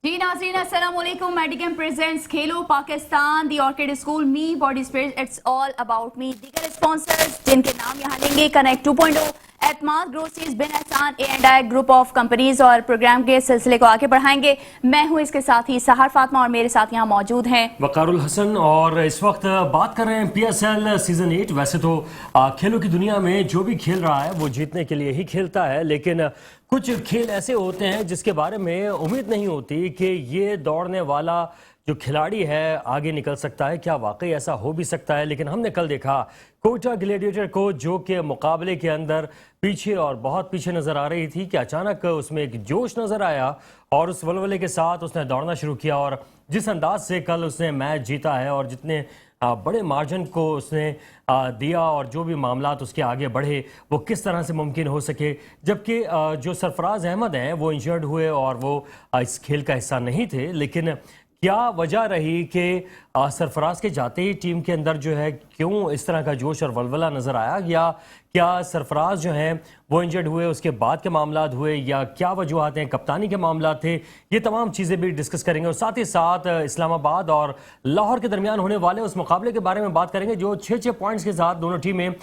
जी नाज़रीन अस्सलाम वालेकुम। मेडिकेम प्रेजेंट्स खेलो Pakistan, the Orchid School, me body spirit, it's all about me. दीगर स्पॉन्सर्स जिनके नाम यहाँ लेंगे कनेक्ट 2.0, एतमाद ग्रोसरीज, बिन एहसान, A&I ग्रुप ऑफ कंपनीज और प्रोग्राम के सिलसिले को आगे बढ़ाएंगे। मैं हूँ इसके साथ ही सहर फातिमा और मेरे साथ यहाँ मौजूद हैं वकारुल हसन। और इस वक्त बात कर रहे हैं PSL सीजन 8। वैसे तो खेलों की दुनिया में जो भी खेल रहा है वो जीतने के लिए ही खेलता है, लेकिन कुछ खेल ऐसे होते हैं जिसके बारे में उम्मीद नहीं होती कि ये दौड़ने वाला जो खिलाड़ी है आगे निकल सकता है। क्या वाकई ऐसा हो भी सकता है? लेकिन हमने कल देखा कोयटा ग्लैडिएटर को, जो कि मुकाबले के अंदर पीछे और बहुत पीछे नजर आ रही थी, कि अचानक उसमें एक जोश नजर आया और उस वलवले के साथ उसने दौड़ना शुरू किया। और जिस अंदाज से कल उसने मैच जीता है और जितने बड़े मार्जिन को उसने दिया और जो भी मामलात उसके आगे बढ़े वो किस तरह से मुमकिन हो सके। जबकि जो सरफराज अहमद हैं वो इंजर्ड हुए और वो इस खेल का हिस्सा नहीं थे। लेकिन क्या वजह रही कि सरफराज के जाते ही टीम के अंदर जो है क्यों इस तरह का जोश और वलवला नज़र आया? या क्या सरफराज जो हैं वो इंजर्ड हुए, उसके बाद के मामलात हुए, या क्या वजूहत हैं, कप्तानी के मामलात थे? ये तमाम चीज़ें भी डिस्कस करेंगे और साथ ही साथ इस्लामाबाद और लाहौर के दरमियान होने वाले उस मुकाबले के बारे में बात करेंगे जो 6-6 पॉइंट्स के साथ दोनों टीमें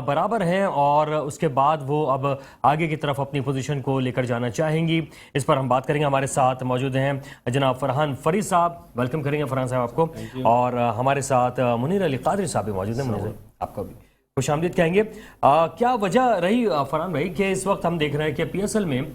बराबर हैं और उसके बाद वो अब आगे की तरफ अपनी पोजीशन को लेकर जाना चाहेंगी। इस पर हम बात करेंगे। हमारे साथ मौजूद हैं जनाब फरहान फरीद साहब, वेलकम करेंगे फरहान साहब आपको। और हमारे साथ मुनीर अली कादरी साहब भी मौजूद हैं। मुनीर आपको भी खुशामदीद कहेंगे। क्या वजह रही फरहान भाई कि इस वक्त हम देख रहे हैं कि PSL में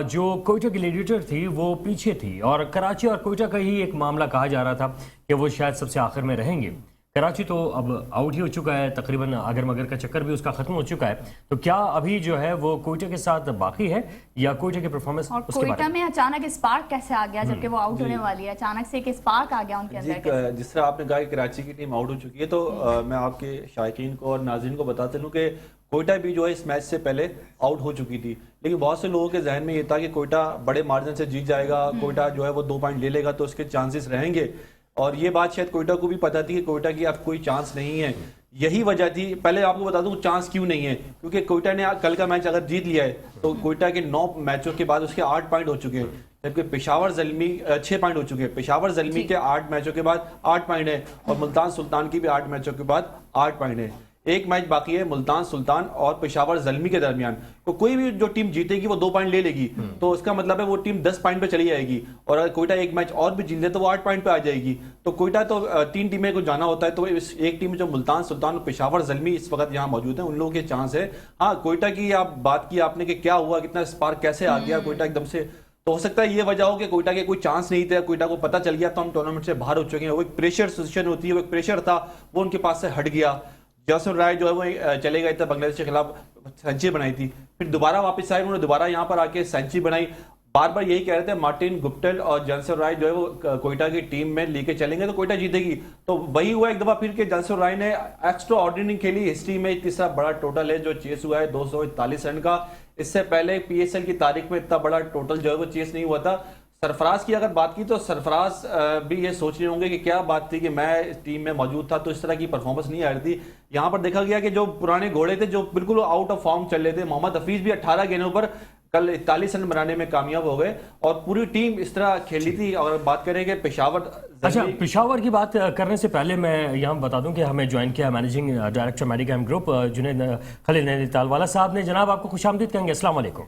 जो कोयटा ग्लैडिएटर थी वो पीछे थी और कराची और कोयटा का ही एक मामला कहा जा रहा था कि वो शायद सबसे आखिर में रहेंगे। कराची तो अब आउट ही हो चुका है, तकरीबन अगर मगर का चक्कर भी उसका खत्म हो चुका है। तो क्या अभी जो है वो कोयटा के साथ बाकी है या कोयटा की परफॉर्मेंस? और कोयटा में अचानक स्पार्क कैसे आ गया जबकि वो आउट होने वाली है? अचानक से एक स्पार्क आ गया उनके अंदर। जिस तरह आपने कहा कि कराची की टीम आउट हो चुकी है, तो मैं आपके शायकीन को और नाज़रीन को बताते लूँ कि कोयटा भी जो है इस मैच से पहले आउट हो चुकी थी। लेकिन बहुत से लोगों के जहन में ये था कि कोयटा बड़े मार्जिन से जीत जाएगा, कोयटा जो है वो 2 पॉइंट ले लेगा तो उसके चांसेस रहेंगे। और ये बात शायद कोयटा को भी पता थी कि कोयटा की अब कोई चांस नहीं है। यही वजह थी। पहले आपको बता दूं चांस क्यों नहीं है, क्योंकि कोयटा ने कल का मैच अगर जीत लिया है तो कोयटा के 9 मैचों के बाद उसके 8 पॉइंट हो चुके हैं, जबकि पेशावर ज़ल्मी 6 पॉइंट हो चुके हैं। पेशावर ज़ल्मी के 8 मैचों के बाद 8 पॉइंट है और मुल्तान सुल्तान की भी 8 मैचों के बाद 8 पॉइंट है। एक मैच बाकी है मुल्तान सुल्तान और पेशावर ज़ल्मी के दरमियान। तो कोई भी जो टीम जीतेगी वो 2 पॉइंट ले लेगी, तो उसका मतलब है वो टीम 10 पॉइंट पे चली जाएगी। और अगर कोयटा एक मैच और भी जीत ले तो वो 8 पॉइंट पे आ जाएगी। तो कोयटा तो 3 टीमें को जाना होता है, तो इस एक टीम जो मुल्तान सुल्तान और पेशावर ज़ल्मी इस वक्त यहाँ मौजूद है, उन लोगों के चांस है। हाँ, कोयटा की आप बात की आपने कि क्या हुआ, कितना स्पार्क कैसे आ गया कोयटा एकदम से, तो हो सकता है ये वजह हो कि कोयटा के कोई चांस नहीं थे। कोयटा को पता चल गया तो हम टूर्नामेंट से बाहर हो चुके हैं। वो एक प्रेशर सिचुएशन होती है, वो एक प्रेशर था वो उनके पास से हट गया। जसर राय जो है वो चले गए थे, बांग्लादेश के खिलाफ सेंचुरी बनाई थी, फिर दोबारा वापस आए, उन्होंने दोबारा यहाँ पर आके सेंचुरी बनाई। बार बार यही कह रहे थे मार्टिन गुप्टिल और जसर राय जो है वो कोयटा की टीम में लेके चलेंगे तो कोयटा जीतेगी। तो वही हुआ एक दफा फिर के जसर राय ने एक्स्ट्रा ऑर्डिनरी खेली। हिस्ट्री में तीसरा बड़ा टोटल है जो चेस हुआ है 241 रन का। इससे पहले PSL की तारीख में इतना बड़ा टोटल जो है वो चेस नहीं हुआ था। सरफराज की अगर बात की तो सरफराज भी ये सोच रहे होंगे कि क्या बात थी कि मैं इस टीम में मौजूद था तो इस तरह की परफॉर्मेंस नहीं आ रही थी। यहाँ पर देखा गया कि जो पुराने घोड़े थे जो बिल्कुल आउट ऑफ फॉर्म चल रहे थे, मोहम्मद हफीज भी 18 गेंदों पर कल 41 रन बनाने में कामयाब हो गए और पूरी टीम इस तरह खेली थी। और बात करेंगे पेशावर। अच्छा, पेशावर की बात करने से पहले मैं यहाँ बता दूं कि हमें ज्वाइन किया managing director Medicam group Junaid Khalil Nainitalwala साहब ने। जनाब आपको खुशामदीद कहेंगे। अस्सलाम वालेकुम।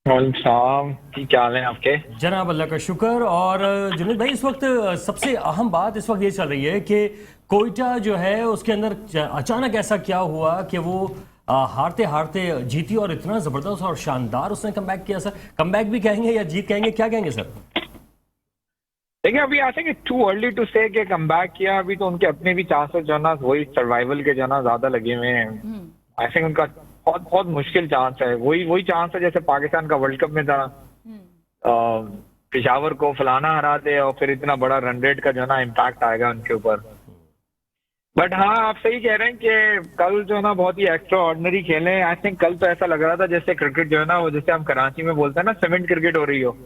की क्या हाल है आपके? जनाब अल्लाह का शुक्र। और जुनैद भाई, इस वक्त सबसे अहम बात इस वक्त ये चल रही है कि कोयटा जो है उसके अंदर अचानक ऐसा क्या हुआ कि वो हारते हारते जीती और इतना जबरदस्त और शानदार उसने कमबैक किया। सर, कमबैक भी कहेंगे या जीत कहेंगे, क्या कहेंगे सर? देखिए, अभी I think too early to say कि कमबैक किया। अभी तो उनके अपने भी चांसेस जो ना वही सर्वाइवल के जो ना ज्यादा लगे हुए हैं। आई थिंक उनका बहुत बहुत मुश्किल चांस है, वही चांस है जैसे पाकिस्तान का वर्ल्ड कप में था। पेशावर को फलाना हरा दे और फिर इतना बड़ा रन रेट का जो ना इम्पैक्ट आएगा उनके ऊपर। बट हाँ, आप सही कह रहे हैं कि कल जो है ना बहुत ही एक्स्ट्रा ऑर्डिनरी खेले। आई थिंक कल तो ऐसा लग रहा था जैसे क्रिकेट जो है ना वो जैसे हम कराची में बोलते हैं ना सीमेंट क्रिकेट हो रही हो,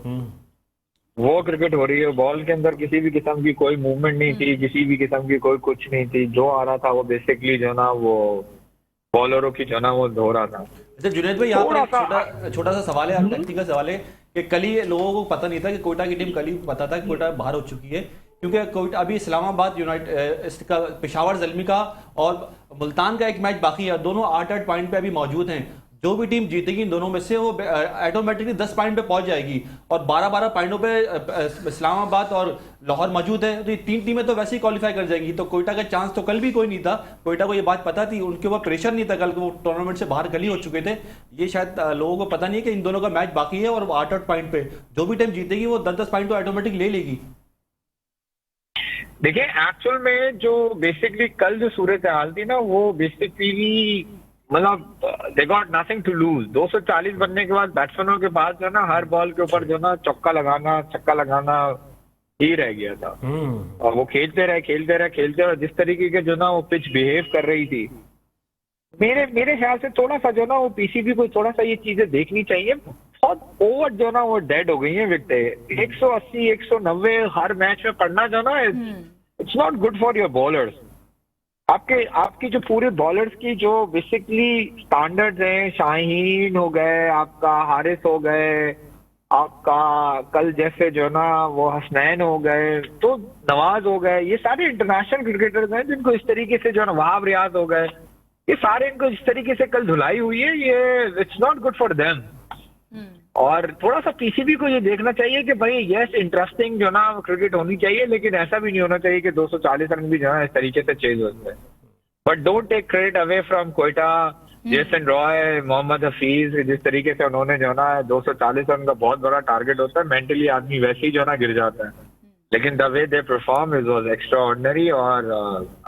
वो क्रिकेट हो रही है। बॉल के अंदर किसी भी किस्म की कोई मूवमेंट नहीं थी, किसी भी किस्म की कोई कुछ नहीं थी। जो आ रहा था वो बेसिकली जो ना वो बॉलरों की जो ना वो धो रहा था। अच्छा जुनैद भाई, यहाँ पर छोटा सा सवाल है, टेक्निकल सवाल है कि कल ही लोगों को पता नहीं था कि कोयटा की टीम कल ही पता था कि कोयटा बाहर हो चुकी है, क्योंकि कोयटा अभी इस्लामाबाद इसका पेशावर ज़ल्मी का और मुल्तान का एक मैच बाकी है, दोनों 8-8 पॉइंट पे अभी मौजूद हैं। जो भी टीम जीतेगी इन दोनों में से वो ऑटोमेटिकली 10 पॉइंट पे पहुंच जाएगी और 12-12 पॉइंटों पे इस्लामाबाद और लाहौर मौजूद है, तो ये 3 टीमें तो वैसे ही क्वालिफाई कर जाएंगी। तो कोयटा का चांस तो कल भी कोई नहीं था, कोयटा को ये बात पता थी, उनके ऊपर प्रेशर नहीं था, कल वो टूर्नामेंट से बाहर कल ही हो चुके थे। ये शायद लोगों को पता नहीं है कि इन दोनों का मैच बाकी है और 8-8 पॉइंट पे जो भी टीम जीतेगी वो 10-10 पॉइंट तो ऑटोमेटिक ले लेगी। देखिए एक्चुअल में जो बेसिकली कल जो सूरत हाल थी ना, वो बेसिकली मतलब they got nothing to lose. 240 बनने के बाद बैट्समैनों के पास जो ना हर बॉल के ऊपर जो ना चौका लगाना छक्का लगाना ही रह गया था। और वो खेलते रहे। जिस तरीके के जो ना वो पिच बिहेव कर रही थी, मेरे ख्याल से थोड़ा सा जो ना वो पीसीबी को थोड़ा सा ये चीजें देखनी चाहिए। बहुत ओवर जो ना वो डेड हो गई है विकेटें, 180 190 हर मैच में पड़ना जो ना it's not good for your bowlers. आपकी जो पूरे बॉलर्स की जो बेसिकली स्टैंडर्ड्स हैं, शाहीन हो गए, आपका हारिस हो गए, आपका कल जैसे जो ना वो हसनैन हो गए, तो नवाज हो गए, ये सारे इंटरनेशनल क्रिकेटर्स हैं जिनको इस तरीके से जो ना वहाब रियाज हो गए, ये सारे इनको इस तरीके से कल धुलाई हुई है, ये it's not good for them. और थोड़ा सा पीसीबी को ये देखना चाहिए कि भाई यस इंटरेस्टिंग जो ना क्रिकेट होनी चाहिए, लेकिन ऐसा भी नहीं होना चाहिए कि 240 रन भी जो है इस तरीके से चेज होते हैं। But don't take credit away from Quetta, Jason Roy, Mohammad Hafeez, जिस तरीके से उन्होंने जो ना 240 रन का बहुत बड़ा टारगेट होता है, मेंटली आदमी वैसे ही जो ना गिर जाता है। लेकिन the way they perform is was extra ordinary और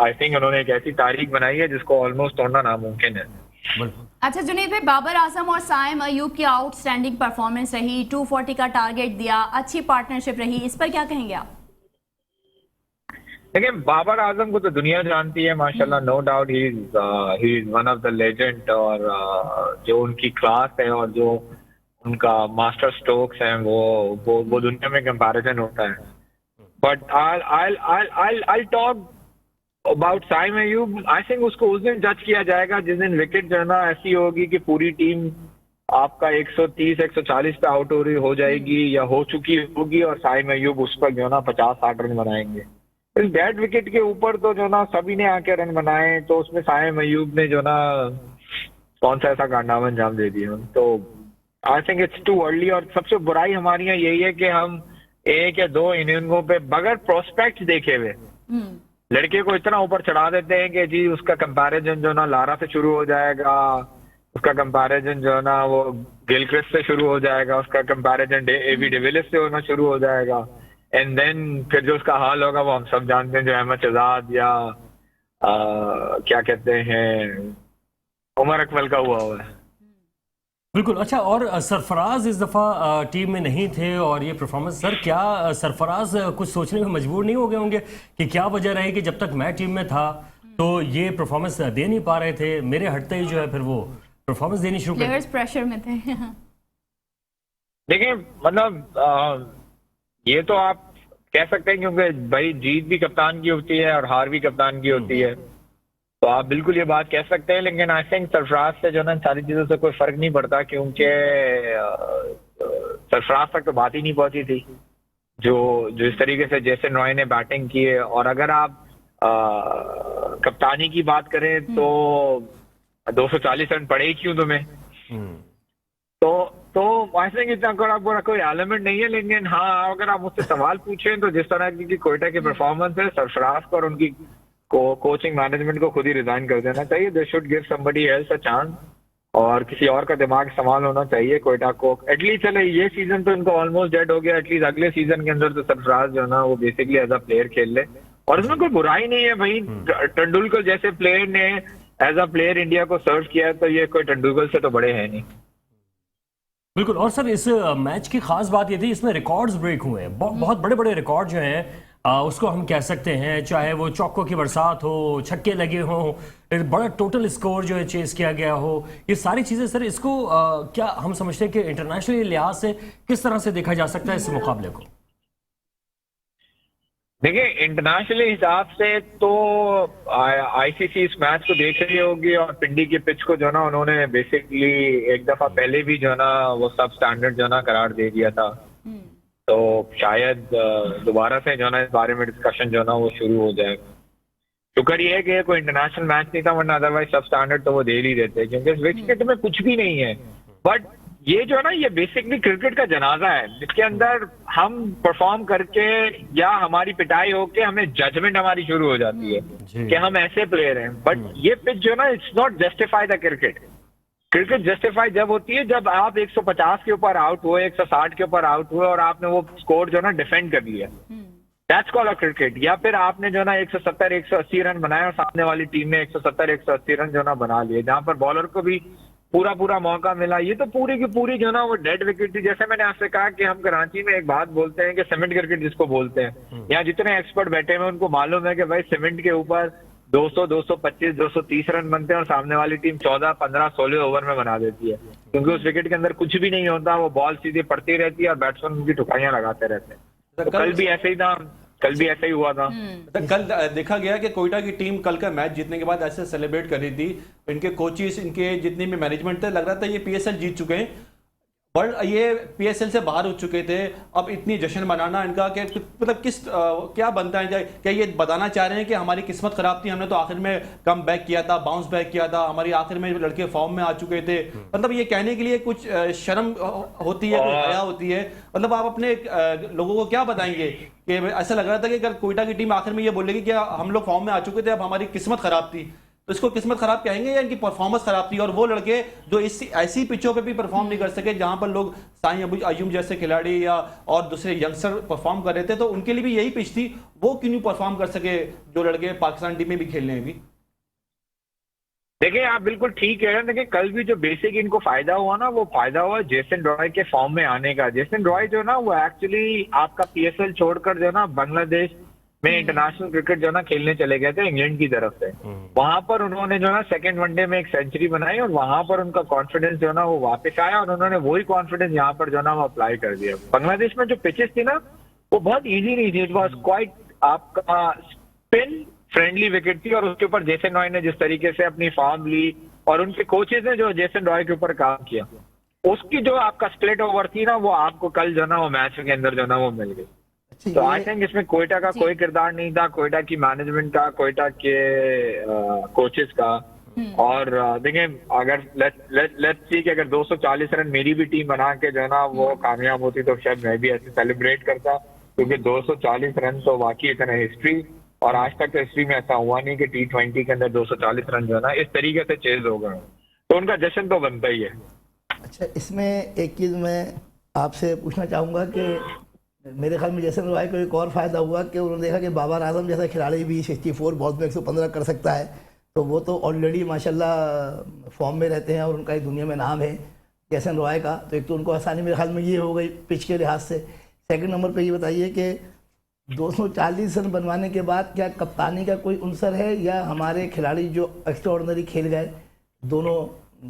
आई थिंक उन्होंने एक ऐसी तारीख बनाई है जिसको ऑलमोस्ट तोड़ना नामुमकिन है। अच्छा जुनैद भाई, बाबर आजम और साइम अयूब की आउटस्टैंडिंग परफॉर्मेंस रही, 240 का टारगेट दिया, अच्छी पार्टनरशिप रही, इस पर क्या कहेंगे आप? देखिए बाबर आजम को तो दुनिया जानती है माशाल्लाह, no doubt he is one of the legend. और जो उनकी क्लास है और जो उनका मास्टर स्ट्रोक्स हैं वो दुनिया में कंपैरिजन होता है। But I talk about Saim Ayub. I think उसको उस दिन जज किया जाएगा जिस दिन विकेट जो है ना ऐसी होगी कि पूरी टीम आपका 130 140 पे आउट हो जाएगी या हो चुकी होगी और साइम अयूब उस पर जो ना 50-60 रन बनाएंगे। इस डेड विकेट के ऊपर तो जो ना सभी ने आके रन बनाए, तो उसमें साइम अयूब ने जो ना कौन सा ऐसा कारनामा अंजाम दे दिया। तो I think it's too early. और सबसे बुराई हमारी यहाँ यही है कि हम 1 या 2 इनिंगों पे बगैर प्रोस्पेक्ट देखे हुए लड़के को इतना ऊपर चढ़ा देते हैं कि जी उसका कंपैरिजन जो ना लारा से शुरू हो जाएगा, उसका कंपैरिजन जो ना वो गिलक्रिस्ट से शुरू हो जाएगा, उसका कंपैरिजन एबी डिविलियर्स से होना शुरू हो जाएगा। एंड देन फिर जो उसका हाल होगा वो हम सब जानते हैं, जो अहमद शहजाद या क्या कहते हैं उमर अकमल का हुआ है। बिल्कुल। अच्छा, और सरफराज इस दफ़ा टीम में नहीं थे और ये परफॉर्मेंस, सर क्या सरफराज कुछ सोचने में मजबूर नहीं हो गए होंगे कि क्या वजह रही कि जब तक मैं टीम में था तो ये परफॉर्मेंस दे नहीं पा रहे थे, मेरे हटते ही जो है फिर वो परफॉर्मेंस देनी शुरू कर दी? प्रेशर में थे। देखिए मतलब ये तो आप कह सकते हैं क्योंकि भाई जीत भी कप्तान की होती है और हार भी कप्तान की होती है, तो आप बिल्कुल ये बात कह सकते हैं। लेकिन आई थिंक सरफराज से जो ना सारी चीजों से कोई फर्क नहीं पड़ता, क्योंकि सरफराज तक तो बात ही नहीं पहुंची थी जो इस तरीके से जेसन रॉय ने बैटिंग की है। और अगर आप कप्तानी की बात करें तो 240 रन पड़े ही क्यों तुम्हें? तो आई थिंक इतना कोई एलिमेंट नहीं है। लेकिन हाँ, अगर आप मुझसे सवाल पूछें तो जिस तरह की कोयटा की परफॉर्मेंस है, सरफराज को और उनकी कोचिंग मैनेजमेंट को खुद ही रिजाइन कर देना चाहिए। They should give somebody else a chance और किसी और का दिमाग इस्तेमाल होना चाहिए कोयटा को। एटलीस्ट चले ये सीजन तो इनको ऑलमोस्ट डेड हो गया, एटलीस्ट अगले सीजन के अंदर तो सरफराज जो है ना वो बेसिकली एज अ प्लेयर खेल ले। और इसमें कोई बुराई नहीं है भाई, तेंदुलकर जैसे प्लेयर ने एज अ प्लेयर इंडिया को सर्व किया है, तो ये कोई तेंदुलकर से तो बड़े हैं नहीं। बिल्कुल। और सर इस मैच की खास बात ये थी, इसमें रिकॉर्ड्स ब्रेक हुए हैं, बहुत बड़े बड़े रिकॉर्ड जो हैं उसको हम कह सकते हैं, चाहे वो चौकों की बरसात हो, छक्के लगे हों, एक बड़ा टोटल स्कोर जो है चेस किया गया हो, ये सारी चीज़ें सर इसको क्या हम समझते हैं कि इंटरनेशनल लिहाज से किस तरह से देखा जा सकता है इस मुकाबले को? देखिए इंटरनेशनल हिसाब से तो आईसीसी इस मैच को देख रही होगी और पिंडी की पिच को जो है ना उन्होंने बेसिकली एक दफा पहले भी जो है ना वो सब स्टैंडर्ड जो है ना करार दे दिया था। तो शायद दोबारा से जो है ना इस बारे में डिस्कशन जो है ना वो शुरू हो जाए। शुक्र ये है कि कोई इंटरनेशनल मैच नहीं था, वरना अदरवाइज सब स्टैंडर्ड तो वो दे ही देते हैं, क्योंकि इस विकेट में कुछ भी नहीं है। बट ये जो है ना ये बेसिकली क्रिकेट का जनाजा है, जिसके अंदर हम परफॉर्म करके या हमारी पिटाई होके हमें जजमेंट हमारी शुरू हो जाती है कि हम ऐसे प्लेयर हैं। बट ये पिच जो है ना it's not justify the cricket. Cricket justify जब होती है जब आप 150 के ऊपर आउट हुए, 160 के ऊपर आउट हुए और आपने वो स्कोर जो है ना डिफेंड कर लिया, दैट्स कॉल्ड अ क्रिकेट। या फिर आपने जो है ना 170 180 रन बनाए और सामने वाली टीम ने 170 180 रन जो है ना बना लिए, जहां पर बॉलर को भी पूरा मौका मिला। ये तो पूरी की पूरी जो है ना वो डेड विकेट थी। जैसे मैंने आपसे कहा कि हम कराची में एक बात बोलते हैं कि सीमेंट क्रिकेट जिसको बोलते हैं, यहाँ जितने एक्सपर्ट बैठे हुए उनको मालूम है कि भाई सीमेंट के ऊपर 200 225 230 रन बनते हैं और सामने वाली टीम 14 15 16 ओवर में बना देती है, क्योंकि उस विकेट के अंदर कुछ भी नहीं होता, वो बॉल सीधे पड़ती रहती है और बैट्समैन उनकी ठुकाइयां लगाते रहते हैं। तो कल भी ऐसे ही था, कल भी ऐसा ही हुआ था। तो कल देखा गया कि कोयटा की टीम कल का मैच जीतने के बाद ऐसे सेलिब्रेट कर रही थी। इनके कोचेस, इनके जितने भी मैनेजमेंट थे, लग रहा था ये पीएसएल जीत चुके हैं, वर्ल्ड ये पीएसएल से बाहर हो चुके थे। अब इतनी जश्न मनाना इनका कि मतलब क्या बनता है? क्या ये बताना चाह रहे हैं कि हमारी किस्मत खराब थी, हमने तो आखिर में कम बैक किया था, बाउंस बैक किया था, हमारी आखिर में लड़के फॉर्म में आ चुके थे? मतलब ये कहने के लिए कुछ शर्म होती है, कुछ हया होती है? मतलब आप अपने लोगों को क्या बताएंगे कि ऐसा लग रहा था कि अगर कोयटा की टीम आखिर में ये बोलेगी कि हम लोग फॉर्म में आ चुके थे, अब हमारी किस्मत खराब थी, तो इसको किस्मत खराब कहेंगे या इनकी परफॉर्मेंस खराब थी? और वो लड़के जो ऐसी पिचों पे भी परफॉर्म नहीं कर सके जहां पर लोग साईं अयूब जैसे खिलाड़ी या और दूसरे यंगस्टर परफॉर्म कर रहे थे, तो उनके लिए भी यही पिच थी, वो क्यों नहीं परफॉर्म कर सके जो लड़के पाकिस्तान टीम में भी खेल रहे हैं अभी? देखिए आप बिल्कुल ठीक कह रहे हैं। देखिए कल भी जो बेसिक इनको फायदा हुआ ना, वो फायदा हुआ जेसन रॉय के फॉर्म में आने का। जेसन रॉय जो ना वो एक्चुअली आपका पीएसएल छोड़कर जो ना बांग्लादेश में इंटरनेशनल क्रिकेट जो ना खेलने चले गए थे इंग्लैंड की तरफ से। वहां पर उन्होंने जो ना सेकंड वनडे में एक सेंचुरी बनाई और वहां पर उनका कॉन्फिडेंस जो ना वो वापस आया और उन्होंने वही कॉन्फिडेंस यहाँ पर जो ना वो अप्लाई कर दिया। बांग्लादेश में जो पिचेस थी ना वो बहुत इजी नहीं थी, इट वॉज क्वाइट आपका स्पिन फ्रेंडली विकेट थी, और उसके ऊपर जेसन रॉय ने जिस तरीके से अपनी फॉर्म ली और उनके कोचेज ने जो जेसन रॉय के ऊपर काम किया, उसकी जो आपका स्प्लिट ओवर थी ना वो आपको कल जो ना वो मैच के अंदर जो ना वो मिल गई। तो आई थिंक इसमें कोयटा का कोई किरदार नहीं था, कोयटा की मैनेजमेंट का, कोयटा के कोचेस का। और देखिए अगर लेट्स सी कि अगर 240 रन मेरी भी टीम बना के जो है ना वो कामयाब होती तो शायद मैं भी ऐसे सेलिब्रेट करता, क्योंकि 240 रन तो वाकई इतना हिस्ट्री, और आज तक तो हिस्ट्री में ऐसा हुआ नहीं कि T20 के अंदर 240 रन जो है ना इस तरीके से चेज हो गए, तो उनका जश्न तो बनता ही है। अच्छा, इसमें एक चीज़ मैं आपसे पूछना चाहूँगा कि मेरे ख्याल में जेसन रॉय को एक और फ़ायदा हुआ कि उन्होंने देखा कि बाबर आजम जैसा खिलाड़ी भी 64 बॉल्स में 115 कर सकता है, तो वो तो ऑलरेडी माशाल्लाह फॉर्म में रहते हैं और उनका एक दुनिया में नाम है जेसन रॉय का। तो एक तो उनको आसानी मेरे ख्याल में ये हो गई पिच के लिहाज से। सेकंड नंबर पे ये बताइए कि 240 रन बनवाने के बाद क्या कप्तानी का कोई अंसर है, या हमारे खिलाड़ी जो एक्स्ट्रा ऑर्डिनरी खेल गए दोनों,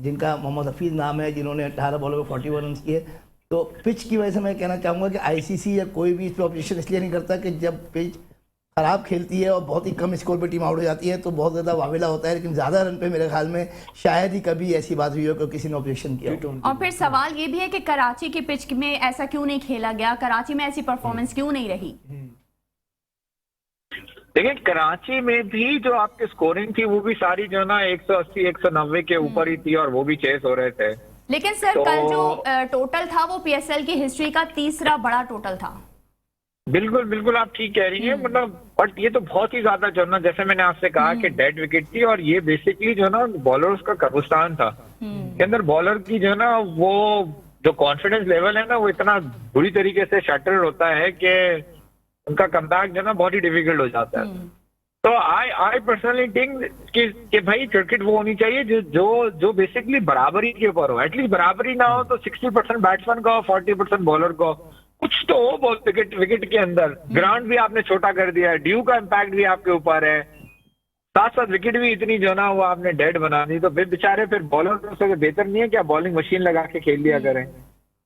जिनका मोहम्मद हफीज़ नाम है, जिन्होंने 18 बॉलों में 41 रन किए, तो पिच की वजह से मैं कहना चाहूँगा कि आईसीसी या कोई भी इस पर ऑब्जेक्शन इसलिए नहीं करता कि जब पिच खराब खेलती है और बहुत ही कम स्कोर पे टीम आउट हो जाती है तो बहुत ज़्यादा वाविला होता है, लेकिन ज़्यादा रन पे मेरे ख्याल में शायद ही कभी ऐसी बात हुई हो कि किसी ने ऑब्जेक्शन किया हो। और फिर सवाल ये भी है कि कराची की पिच में ऐसा क्यों नहीं खेला गया, कराची में ऐसी परफॉर्मेंस क्यों नहीं रही? देखिए कराची में भी जो आपकी स्कोरिंग थी वो भी सारी जो ना 180 190 के ऊपर ही थी और वो भी चेस हो रहे थे। लेकिन सर तो कल जो टोटल था वो पीएसएल की हिस्ट्री का तीसरा बड़ा टोटल था। बिल्कुल बिल्कुल आप ठीक कह रही हैं, मतलब बट ये तो बहुत ही ज्यादा जो ना, जैसे मैंने आपसे कहा कि डेड विकेट थी, और ये बेसिकली जो ना बॉलर्स का कब्रिस्तान था के अंदर बॉलर की जो ना वो जो कॉन्फिडेंस लेवल है ना वो इतना बुरी तरीके से शटर होता है कि उनका कमबैक जो ना बहुत ही डिफिकल्ट हो जाता है। तो आई पर्सनली थिंक कि भाई क्रिकेट वो होनी चाहिए जो बेसिकली बराबरी के ऊपर हो, एटलीस्ट बराबरी ना हो तो 60% बैट्समैन का हो, 40% बॉलर का हो, कुछ तो हो बहुत विकेट के अंदर। ग्राउंड भी आपने छोटा कर दिया है, ड्यू का इम्पैक्ट भी आपके ऊपर है, साथ साथ विकेट भी इतनी जो ना वो आपने डेड बना दी, तो फिर बेचारे फिर बॉलर से बेहतर नहीं है क्या बॉलिंग मशीन लगा के खेल लिया करें?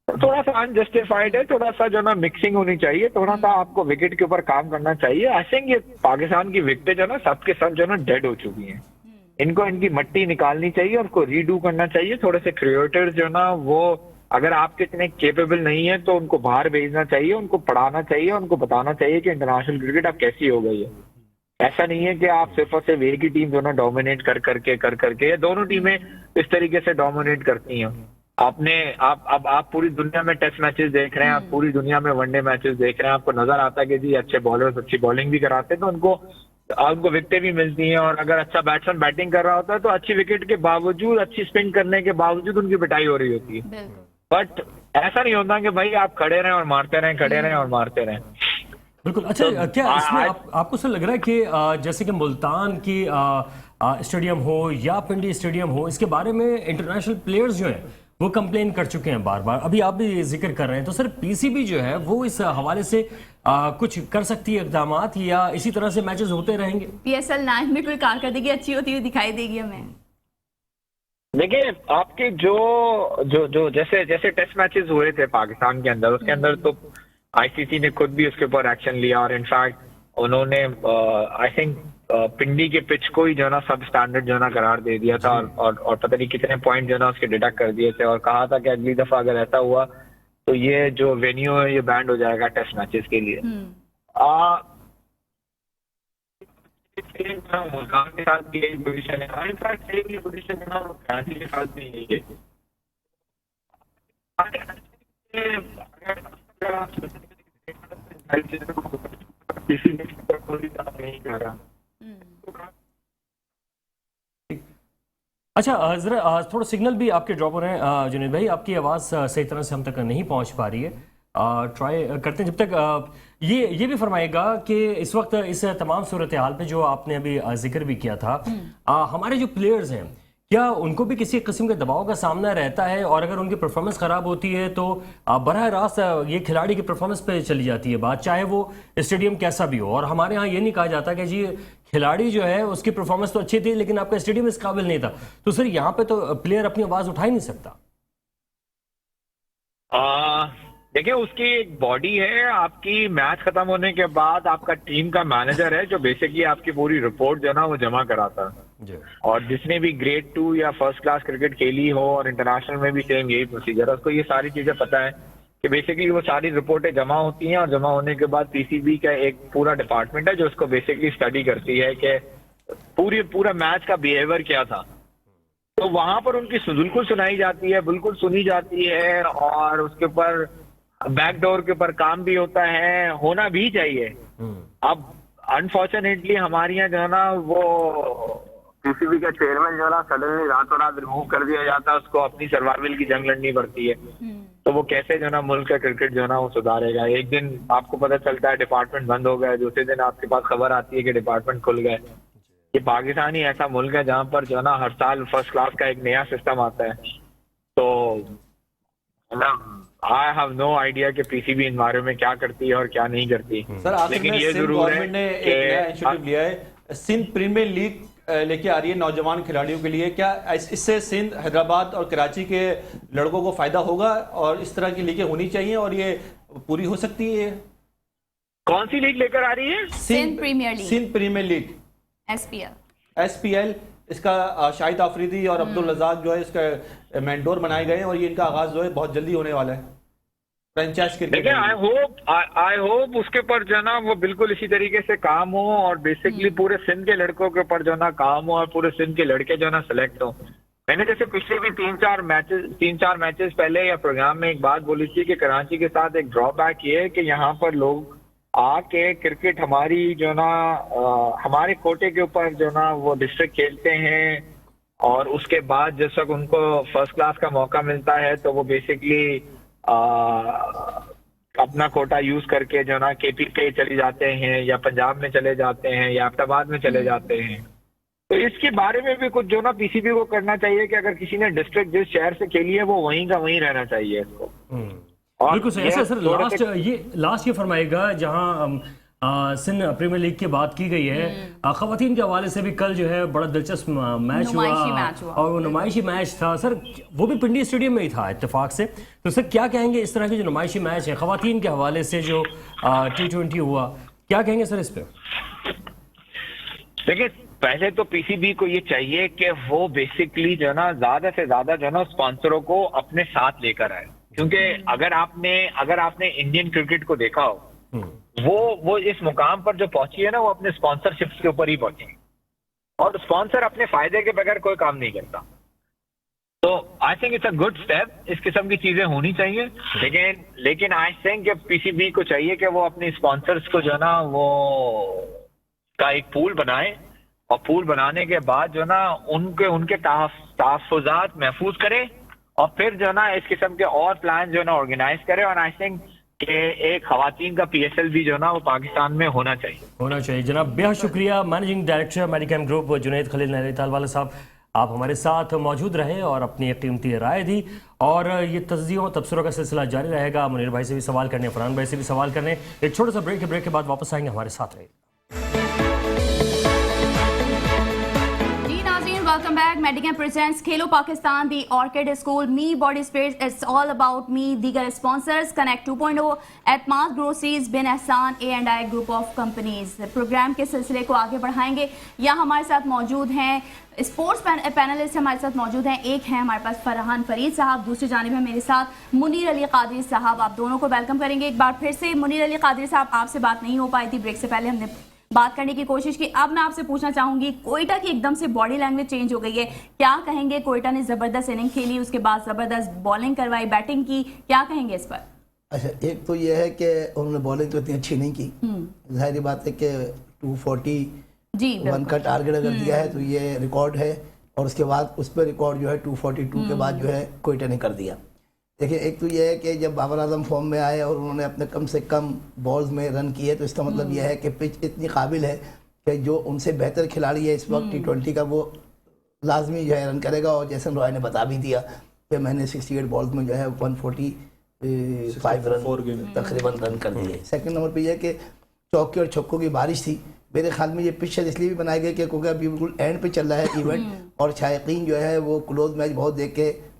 थोड़ा सा अनजस्टिफाइड है, थोड़ा सा जो ना मिक्सिंग होनी चाहिए, थोड़ा सा आपको विकेट के ऊपर काम करना चाहिए। आई थिंक ये पाकिस्तान की विकेटें जो ना सबके सब जो ना डेड हो चुकी हैं, इनको इनकी मट्टी निकालनी चाहिए और उनको रीडू करना चाहिए। थोड़े से क्रिएटर्स जो ना वो अगर आपके इतने केपेबल नहीं है तो उनको बाहर भेजना चाहिए, उनको पढ़ाना चाहिए, उनको बताना चाहिए कि इंटरनेशनल क्रिकेट अब कैसी हो गई है। ऐसा नहीं है कि आप सिर्फ और सिर्फ एक ही टीम दोनों डोमिनेट कर करके या दोनों टीमें इस तरीके से डोमिनेट करती हैं। आप पूरी दुनिया में टेस्ट मैचेस देख रहे हैं, आप पूरी दुनिया में वनडे मैचेस देख रहे हैं, आपको नजर आता है कि जी अच्छे बॉलर्स अच्छी बॉलिंग भी कराते हैं तो उनको विकेटें भी मिलती हैं। और अगर अच्छा बैट्समैन बैटिंग कर रहा होता है तो अच्छी विकेट के बावजूद, अच्छी स्पिन करने के बावजूद उनकी पिटाई हो रही होती है। बट ऐसा नहीं होता कि भाई आप खड़े रहें और मारते रहें, खड़े रहें और मारते रहें। बिल्कुल। अच्छा, क्या इसमें आपको सर लग रहा है कि जैसे कि मुल्तान की स्टेडियम हो या पिंडी स्टेडियम हो, इसके बारे में इंटरनेशनल प्लेयर्स जो हैं वो कंप्लेन कर चुके हैं बार बार, अभी आप भी जिक्र कर रहे हैं, तो सर पीसीबी जो है वो इस हवाले से कुछ कर सकती है इकदामात, या इसी तरह से मैचेस होते रहेंगे? PSL 9 में कोई कारकर्दगी अच्छी होती हुई दिखाई देगी हमें? देखिए, आपके जो जैसे टेस्ट मैचेस हुए थे पाकिस्तान के अंदर, उसके अंदर तो आईसीसी ने खुद भी उसके ऊपर एक्शन लिया और इनफैक्ट उन्होंने आई थिंक पिंडी के पिच को ही जो ना सब स्टैंडर्ड जो ना करार दे दिया था और पता नहीं कितने पॉइंट जो ना उसके डिडक्ट कर दिए थे और कहा था कि अगली दफा अगर ऐसा हुआ तो ये जो वेन्यू है ये बैंड हो जाएगा टेस्ट मैचेस के लिए। मुल्तान के साथ भी यही पोजीशन है, इनफैक्ट सेम ये पोजीशन है ना कराची के साथ भी यही है। किसी ने कोई काम नहीं करा। अच्छा, जरा थोड़ा सिग्नल भी आपके ड्रॉप हो रहे हैं जुनैद भाई, आपकी आवाज़ सही तरह से हम तक नहीं पहुंच पा रही है। ट्राई करते हैं जब तक ये भी फरमाएगा कि इस वक्त इस तमाम सूरत हाल पे जो आपने अभी जिक्र भी किया था, हमारे जो प्लेयर्स हैं क्या उनको भी किसी किस्म के दबाव का सामना रहता है, और अगर उनकी परफॉर्मेंस खराब होती है तो बरह रास्त ये खिलाड़ी की परफॉर्मेंस पे चली जाती है बात, चाहे वो स्टेडियम कैसा भी हो। और हमारे यहाँ ये नहीं कहा जाता कि जी खिलाड़ी जो है उसकी परफॉर्मेंस तो अच्छी थी लेकिन आपका स्टेडियम इस काबिल नहीं था, तो सर यहाँ पे तो प्लेयर अपनी आवाज उठा ही नहीं सकता। देखिए, उसकी एक बॉडी है, आपकी मैच खत्म होने के बाद आपका टीम का मैनेजर है जो बेसिकली आपकी पूरी रिपोर्ट जो है ना वो जमा कराता है। और जिसने भी ग्रेड 2 या फर्स्ट क्लास क्रिकेट खेली हो और इंटरनेशनल में भी सेम यही प्रोसीजर है, उसको ये सारी चीजें पता है कि बेसिकली वो सारी रिपोर्टें जमा होती हैं और जमा होने के बाद पीसीबी का एक पूरा डिपार्टमेंट है जो उसको बेसिकली स्टडी करती है कि पूरा मैच का बिहेवियर क्या था। तो वहां पर उनकी बिल्कुल सुनाई जाती है, बिल्कुल सुनी जाती है और उसके ऊपर बैकडोर के ऊपर काम भी होता है, होना भी चाहिए। अब अनफॉर्चुनेटली हमारे यहाँ जो है ना वो पीसीबी का चेयरमैन जो है ना सडनली रातों रात रिमूव कर दिया जाता है, उसको अपनी सर्वाइवल की जंग लड़नी पड़ती है। तो वो कैसे जो है ना मुल्क का क्रिकेट जो है ना वो सुधारेगा। एक दिन आपको पता चलता है डिपार्टमेंट बंद हो गया, दूसरे दिन आपके पास खबर आती है कि डिपार्टमेंट खुल गए। ये पाकिस्तान ही ऐसा मुल्क है जहाँ पर जो है ना हर साल फर्स्ट क्लास का एक नया सिस्टम आता है। तो आई हैव नो आइडिया कि पीसीबी इन बारे में क्या करती है और क्या नहीं करती। सर, लेकिन ये सिंध जरूर है गवर्नमेंट ने एक नया इनिशिएटिव लिया है, सिंध प्रीमियर लीग लेके आ रही है नौजवान खिलाड़ियों के लिए। क्या इससे सिंध, हैदराबाद और कराची के लड़कों को फायदा होगा और इस तरह की लीगें होनी चाहिए और ये पूरी हो सकती है? कौन सी लीग लेकर आ रही है? Sindh premier league, Sindh premier league, SPL। इसका शाहिद आफरीदी और अब्दुल रजाक जो है इसका मेंटोर बनाए गए हैं और ये इनका आगाज जो है बहुत जल्दी होने वाला है फ्रेंचाइज क्रिकेट। देखिए, आई होप उसके ऊपर जो ना वो बिल्कुल इसी तरीके से काम हो और बेसिकली पूरे सिंध के लड़कों के ऊपर जो ना काम हो और पूरे सिंध के लड़के जो ना सिलेक्ट हो। मैंने जैसे पिछले भी तीन चार मैचेस पहले या प्रोग्राम में एक बात बोली थी कि कराची के साथ एक ड्रॉबैक ये है कि यहाँ पर लोग आके क्रिकेट हमारी जो ना हमारे कोटे के ऊपर जो ना वो डिस्ट्रिक्ट खेलते हैं और उसके बाद जब तक उनको फर्स्ट क्लास का मौका मिलता है तो वो बेसिकली अपना कोटा यूज करके जो ना केपी के चले जाते हैं या पंजाब में चले जाते हैं या अहमदाबाद में चले जाते हैं। तो इसके बारे में भी कुछ जो ना पीसीबी को करना चाहिए कि अगर किसी ने डिस्ट्रिक्ट जिस शहर से खेली है वो वहीं का वहीं रहना चाहिए इसको। बिल्कुल सही। ऐसा सर लास्ट ये फरमाएगा जहां सिंध प्रीमियर लीग की बात की गई है। खवातीन के हवाले से भी कल जो है बड़ा दिलचस्प मैच हुआ और वो नुमाइशी मैच था सर, वो भी पिंडी स्टेडियम में ही था इत्तेफाक से। तो सर क्या कहेंगे इस तरह के जो नुमाइशी मैच है खवातीन के हवाले से जो T20 हुआ, क्या कहेंगे सर इस पे? देखिए, पहले तो पीसीबी को ये चाहिए कि वो बेसिकली जो है ना ज्यादा से ज्यादा जो है ना स्पॉन्सरों को अपने साथ लेकर आए, क्योंकि अगर आपने इंडियन क्रिकेट को देखा हो, वो इस मुकाम पर जो पहुंची है ना, वो अपने स्पॉन्सरशिप्स के ऊपर ही पहुंची है, और स्पॉन्सर अपने फायदे के बगैर कोई काम नहीं करता। तो I think it's a good step, इस किस्म की चीजें होनी चाहिए। लेकिन आई थिंक कि पीसीबी को चाहिए कि वो अपने स्पॉन्सर्स को जो है ना वो का एक पूल बनाए, और पूल बनाने के बाद जो है ना उनके तहफ्फुज़ात महफूज करें, और फिर जो है ना इस किस्म के और प्लान जो है ना ऑर्गेनाइज करें। और आई थिंक कि एक खवातीन का PSL भी जो है ना वो पाकिस्तान में होना चाहिए। जनाब बेहद शुक्रिया managing director Medicam group Junaid Khalil Nahritalwala साहब, आप हमारे साथ मौजूद रहे और अपनी एक कीमती राय दी, और ये तज्जियों तबसरों का सिलसिला जारी रहेगा। मुनीर भाई से भी सवाल करने, फरहान भाई से भी सवाल करने। एक छोटा सा ब्रेक के बाद वापस आएंगे, हमारे साथ रहे। Welcome back. Medicam presents Khelo Pakistan, the Orchid School, Me Body Spirits, it's all about me. दीगर स्पॉन्सर्स Connect 2.0, एतमाद ग्रोसरीज, बिन एहसान, A&I group of companies. Programme के सिलसिले को आगे बढ़ाएंगे। यहाँ हमारे साथ मौजूद हैं स्पोर्ट्स पैनलिस्ट, हमारे साथ मौजूद हैं। एक है हमारे पास फरहान फरीद साहब, दूसरी जानिब है मेरे साथ मुनीर अली कादरी साहब। आप दोनों को वेलकम करेंगे एक बार फिर से। मुनीर अली कादरी साहब, आपसे बात नहीं हो पाई थी ब्रेक से पहले, हमने बात करने की कोशिश की। अब मैं आपसे पूछना चाहूंगी, कोयटा की एकदम से बॉडी लैंग्वेज चेंज हो गई है, क्या कहेंगे? कोयटा ने जबरदस्त इनिंग खेली, उसके बाद जबरदस्त बॉलिंग करवाई, बैटिंग की, क्या कहेंगे इस पर? अच्छा, एक तो ये है कि उन्होंने बॉलिंग तो इतनी अच्छी नहीं की। जाहिर बात है कि 241 का टारगेट अगर दिया है तो ये रिकॉर्ड है, और उसके बाद उस पर रिकॉर्ड जो है 242 के बाद जो है कोयटा ने कर दिया। देखिए, एक तो ये है कि जब बाबर आजम फॉर्म में आए और उन्होंने अपने कम से कम बॉल्स में रन किए, तो इसका मतलब यह है कि पिच इतनी काबिल है कि जो उनसे बेहतर खिलाड़ी है इस वक्त T20 का, वो लाजमी जो है रन करेगा। और जैसन रॉय ने बता भी दिया कि मैंने 68 बॉल्स में जो है 145 रन तकरीबन रन कर दिए। सेकंड नंबर पे यह है कि चौके और छक्कों की बारिश थी। मेरे ख्याल में ये पिच इसलिए भी बनाई गई कि क्योंकि अभी बिल्कुल एंड पे चल रहा है इवेंट, और शायकीन जो है वो क्लोज मैच बहुत देख के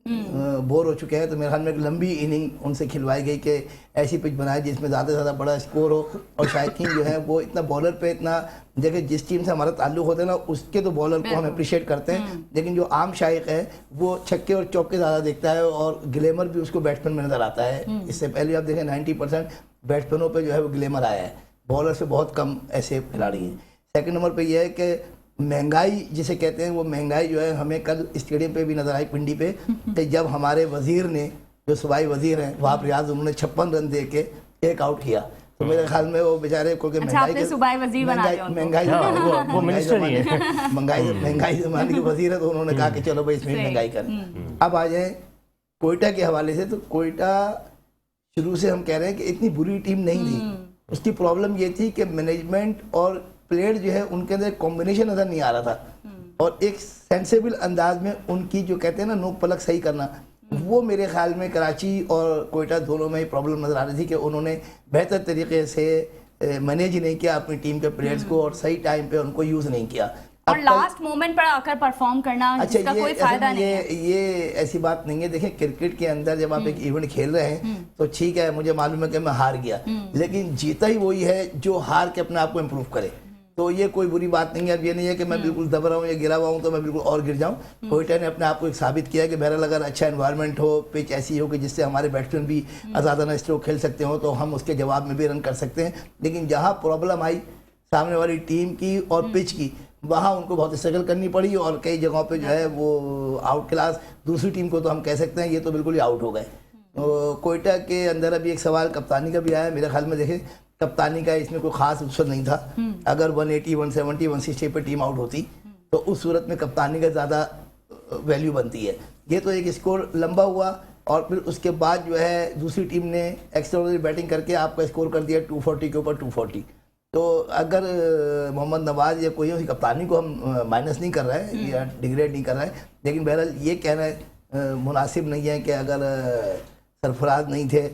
बोर हो चुके हैं। तो मेरे ख्याल में एक लंबी इनिंग उनसे खिलवाई गई कि ऐसी पिच बनाए जिसमें ज़्यादा से ज़्यादा बड़ा स्कोर हो, और शायकीन जो है वो इतना बॉलर पे इतना, देखिए जिस टीम से हमारा ताल्लुक होता है ना, उसके तो बॉलर को हम अप्रिशिएट करते हैं, लेकिन जो आम शायक है वो छक्के और चौके ज़्यादा देखता है, और ग्लैमर भी उसको बैट्समैन में नज़र आता है। इससे पहले आप देखें 90% बैट्समैनों पर जो है वो ग्लैमर आया है, बॉलर से बहुत कम ऐसे खिलाड़ी हैं। सेकंड नंबर पे यह है कि महंगाई जिसे कहते हैं, वो महंगाई जो है हमें कल स्टेडियम पे भी नजर आई पिंडी पे, कि जब हमारे वजीर ने, जो सूबाई वजीर हैं वहाब रियाज, उन्होंने 56 रन दे के एक आउट किया। तो मेरे ख्याल में वो बेचारे को महंगाई जमाने के वजीर है, तो उन्होंने कहा कि चलो भाई इसमें महंगाई करें। अब आ जाए कोयटा के हवाले से, तो कोयटा शुरू से हम कह रहे हैं कि इतनी बुरी टीम नहीं थी। उसकी प्रॉब्लम ये थी कि मैनेजमेंट और प्लेयर जो है उनके अंदर कॉम्बिनेशन नजर नहीं आ रहा था, और एक सेंसेबल अंदाज में उनकी जो कहते हैं ना नोक पलक सही करना, वो मेरे ख्याल में कराची और कोयटा दोनों में ही प्रॉब्लम नजर आ रही थी कि उन्होंने बेहतर तरीके से मैनेज नहीं किया अपनी टीम के प्लेयर्स को, और सही टाइम पे उनको यूज नहीं किया, और लास्ट मोमेंट पर आकर परफॉर्म करना, जिसका कोई फायदा नहीं है। ये ऐसी बात नहीं है। देखिए, क्रिकेट के अंदर जब आप एक इवेंट खेल रहे हैं तो ठीक है, मुझे मालूम है कि मैं हार गया, लेकिन जीता ही वही है जो हार के अपने आप को इम्प्रूव करे। तो ये कोई बुरी बात नहीं है। अब ये नहीं है कि मैं बिल्कुल दब रहा हूँ या गिरा हुआ हूँ तो मैं बिल्कुल और गिर जाऊँ। कोयटा ने अपने आप को एक साबित किया कि बहरहाल अगर अच्छा एनवायरनमेंट हो, पिच ऐसी हो कि जिससे हमारे बैट्समैन भी आज़ादाना स्ट्रोक खेल सकते हो, तो हम उसके जवाब में भी रन कर सकते हैं। लेकिन जहाँ प्रॉब्लम आई सामने वाली टीम की और पिच की, वहाँ उनको बहुत स्ट्रगल करनी पड़ी, और कई जगहों पे जो है वो आउट क्लास दूसरी टीम को तो हम कह सकते हैं ये तो बिल्कुल ही आउट हो गए। तो कोयटा के अंदर अभी एक सवाल कप्तानी का भी आया। मेरे ख्याल में देखें, कप्तानी का इसमें कोई खास उत्सव नहीं था। अगर 180, 170, 160 पे टीम आउट होती तो उस सूरत में कप्तानी का ज़्यादा वैल्यू बनती है। ये तो एक स्कोर लंबा हुआ, और फिर उसके बाद जो है दूसरी टीम ने एक्स्ट्राऑर्डिनरी बैटिंग करके आपका स्कोर कर दिया 240 के ऊपर 240। तो अगर मोहम्मद नवाज या कोई उसकी कप्तानी को हम माइनस नहीं कर रहा है या डिग्रेड नहीं कर रहा है, लेकिन बहरहाल ये कहना मुनासिब नहीं है कि अगर सरफराज नहीं थे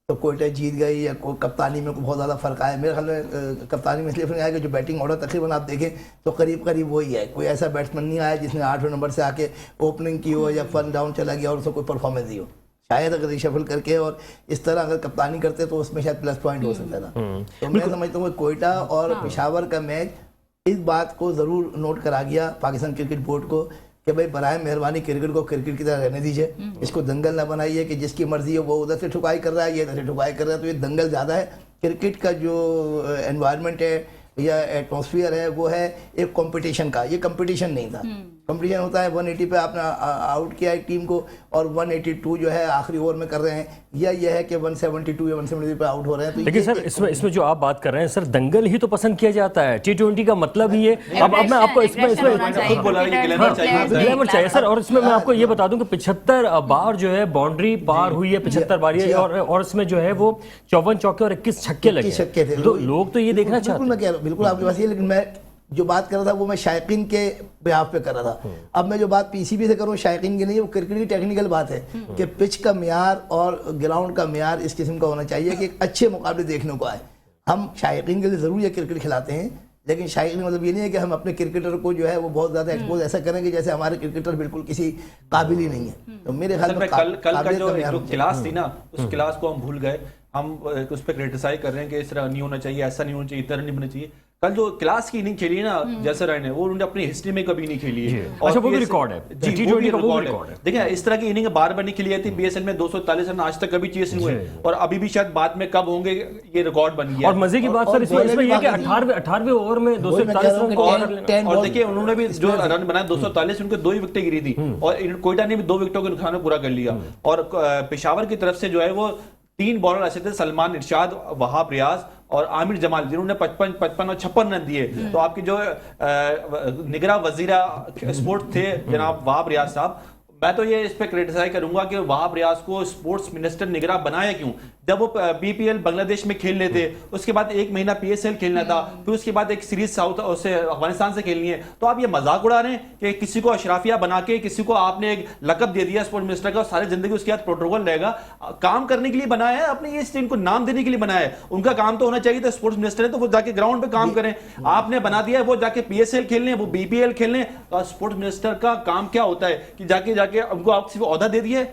तो कोयटा जीत गई या कप्तानी में बहुत ज़्यादा फर्क आया। मेरे ख्याल में कप्तानी में इसलिए फर्क आया कि जो बैटिंग ऑर्डर तकरीबन आप देखें तो करीब करीब वही है। कोई ऐसा बैट्समैन नहीं आया जिसने 8वें नंबर से आके ओपनिंग की हो या फन डाउन चला गया और उसको कोई परफॉर्मेंस दी हो। शायद अगर रिशफल करके और इस तरह अगर कप्तानी करते तो उसमें शायद प्लस पॉइंट हो सकता था। तो मैं समझता हूँ कोयटा और पेशावर का मैच इस बात को ज़रूर नोट करा गया पाकिस्तान क्रिकेट बोर्ड को कि भाई बराए मेहरबानी क्रिकेट को क्रिकेट की तरह रहने दीजिए, इसको दंगल ना बनाइए कि जिसकी मर्जी हो वो उधर से ठुकाई कर रहा है, ये इधर से ठुकाई कर रहा है। तो ये दंगल ज़्यादा है। क्रिकेट का जो एनवायरनमेंट है या एटमॉस्फेयर है वो है एक कंपटीशन का, ये कंपटीशन नहीं था। कंपटीशन होता है 180 पे आपने आउट किया एक टीम को और 182 जो है आखिरी ओवर में कर रहे हैं, या यह है कि 172 या 173 पे आउट हो रहे हैं। तो लेकिन सर इसमें जो आप बात कर रहे हैं सर, दंगल ही तो पसंद किया जाता है। T20 का मतलब ही है। अब मैं आपको इसमें ग्लैमर चाहिए सर। और इसमें मैं आपको ये बता दूं कि 75 बार जो है बाउंड्री पार हुई है, 75 बार ये, और इसमें जो है वो 54 चौके और 21 छक्के लगे। तो लोग तो ये देखना चाहते हैं। मैं कह रहा हूँ बिल्कुल आपके पास ये, लेकिन मैं जो बात कर रहा था वो मैं शायकीन के बिहाफ पे कर रहा था। अब मैं जो बात पीसीबी से करूँ शायकीन की नहीं, वो क्रिकेट की टेक्निकल बात है कि पिच का म्यार और ग्राउंड का म्यार इस किस्म का होना चाहिए कि एक अच्छे मुकाबले देखने को आए। हम शायकीन के लिए ज़रूर ये क्रिकेट खिलाते हैं, लेकिन शायकीन मतलब ये नहीं है कि हम अपने क्रिकेटर को जो है वो बहुत ज़्यादा एक्सपोज ऐसा करेंगे जैसे हमारे क्रिकेटर बिल्कुल किसी काबिल ही नहीं है। तो मेरे ख्याल में कल का जो क्लास थी ना, उस क्लास को हम भूल गए। हम उस पर क्रिटिसाइज कर रहे हैं कि इस तरह नहीं होना चाहिए, ऐसा नहीं होना चाहिए, इस तरह नहीं होना चाहिए। कल जो क्लास की इनिंग खेली ना जैसर राय ने, वो उन्होंने अपनी हिस्ट्री में कभी नहीं खेली है। अच्छा, वो भी रिकॉर्ड है। जी, वो भी रिकॉर्ड है। देखिए इस तरह की इनिंग बार बार नहीं खेली जाती। बीएसएल में 244 रन आज तक कभी चेस नहीं हुए, और अभी भी शायद बाद में कब होंगे ये रिकॉर्ड बन गया। और मजे की बात सर इसमें ये कि 18वें ओवर में 241 रन। और देखिए उन्होंने भी जो रन बनाया 244, उनको 2 ही विकेटें गिरी थी, और कोयटा ने भी 2 विकेटों के नुकसान में पूरा कर लिया। और पेशावर की तरफ से जो है वो 3 बॉलर ऐसे थे, सलमान, इरशाद, वहाब रियाज और आमिर जमाल, जिन्होंने 55 और 56 रन दिए। तो आपकी जो निगरान वजीरा स्पोर्ट्स थे जनाब वहाब रियाज साहब, मैं तो ये इस पे क्रिटिसाइज करूंगा कि वहाब रियाज को स्पोर्ट्स मिनिस्टर निगरान बनाया क्यों? जब वो बीपीएल बांग्लादेश में खेल लेते, उसके बाद 1 महीना पीएसएल खेलना था, फिर उसके बाद एक सीरीज साउथ से अफगानिस्तान से खेलनी है। तो आप ये मजाक उड़ा रहे हैं कि किसी को अशराफिया बना के किसी को आपने एक लकब दे दिया स्पोर्ट्स मिनिस्टर का, सारी जिंदगी उसके बाद प्रोटोकॉल रहेगा। काम करने के लिए बनाया है, अपने ये इनको नाम देने के लिए बनाया है। उनका काम तो होना चाहिए था स्पोर्ट्स मिनिस्टर है तो वो जाके ग्राउंड पे काम करें। आपने बना दिया है वो जाके पीएसएल खेलने, वो बीपीएल खेलने। तो स्पोर्ट्स मिनिस्टर का काम क्या होता है कि जाके उनको आप सिर्फ ओहदा दे दिए।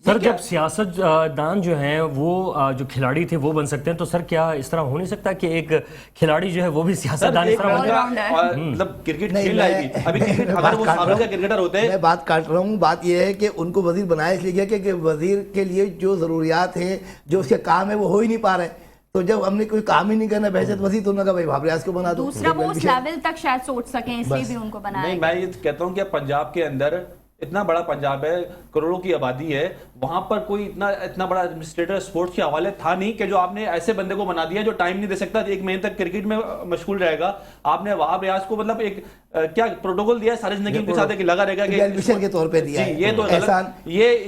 सर जब सियासतदान जो हैं वो जो खिलाड़ी थे वो बन सकते हैं, तो सर क्या इस तरह हो नहीं सकता कि एक खिलाड़ी जो है वो भी सियासतदान इस तरह मतलब क्रिकेट खेल रहा है अभी अगर वो साबित का क्रिकेटर होते हैं। मैं बात काट रहा हूँ। बात यह है कि उनको वजीर बनाया इसलिए गया कि वजीर के लिए जो जरूरियात हैं, जो उसके काम है वो हो ही नहीं पा रहे। तो जब हमने कोई काम ही नहीं करना बहशत वसी, तो उन्होंने कहा भाई वहाब रियाज को बना दो। दूसरा वो उस लेवल तक शायद सोच सकें, इसलिए भी उनको बनाया। नहीं, मैं ये कहता हूँ कि पंजाब के अंदर इतना बड़ा पंजाब है, करोड़ों की आबादी है, वहां पर कोई इतना बड़ा एडमिनिस्ट्रेटर स्पोर्ट्स के हवाले था नहीं कि जो आपने ऐसे बंदे को बना दिया जो टाइम नहीं दे सकता, 1 महीने तक क्रिकेट में मशगूल रहेगा। आपने वहाब रियाज को मतलब एक क्या प्रोटोकॉल दिया, सारी जिंदगी उनके साथ लगा रहेगा कि के तौर पे दिया है। ये तो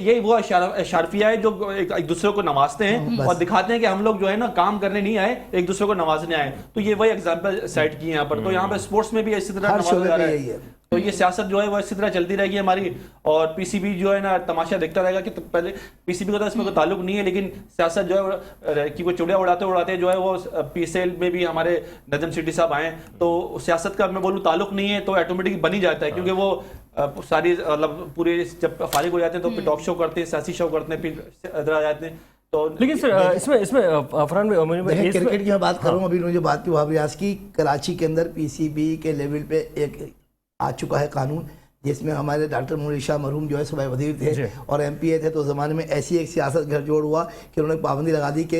ये वो शारफिया है जो एक दूसरे को नवाजते हैं और दिखाते हैं कि हम लोग जो है ना काम करने नहीं आए, एक दूसरे को नवाजने आए। तो ये वही एग्जाम्पल सेट किए यहाँ पर। तो यहाँ पे स्पोर्ट्स में भी इसी तरह नवाजा जा रहा है। तो ये सियासत जो है वो इसी तरह चलती रहेगी हमारी। और पीसीबी जो है ना तमाशा देखता रहेगा कि तो पहले पीसीबी का तो इसमें कोई ताल्लुक नहीं है, लेकिन सियासत जो है कि वो चुड़िया उड़ाते जो है वो पीएसएल में भी हमारे नजम सेठी साहब आए, तो सियासत का मैं बोलूँ ताल्लुक नहीं है तो ऑटोमेटिक बन ही जाता है। क्योंकि वो सारी मतलब पूरे जब फारिग हो जाते हैं तो फिर टॉक शो करते हैं, सियासी शो करते हैं, फिर इधर आ जाते हैं। तो लेकिन सर इसमें फरहान क्रिकेट की मैं बात कर रहा हूँ। अभी उन्होंने जो बात की वहाब रियाज की, कराची के अंदर पीसीबी के लेवल पे एक आ चुका है कानून जिसमें हमारे डॉक्टर मुनीर शाह मरहूम जो है सूबाई वजीर थे और एमपीए थे। तो ज़माने में ऐसी एक सियासत घर जोड़ हुआ कि उन्होंने पाबंदी लगा दी कि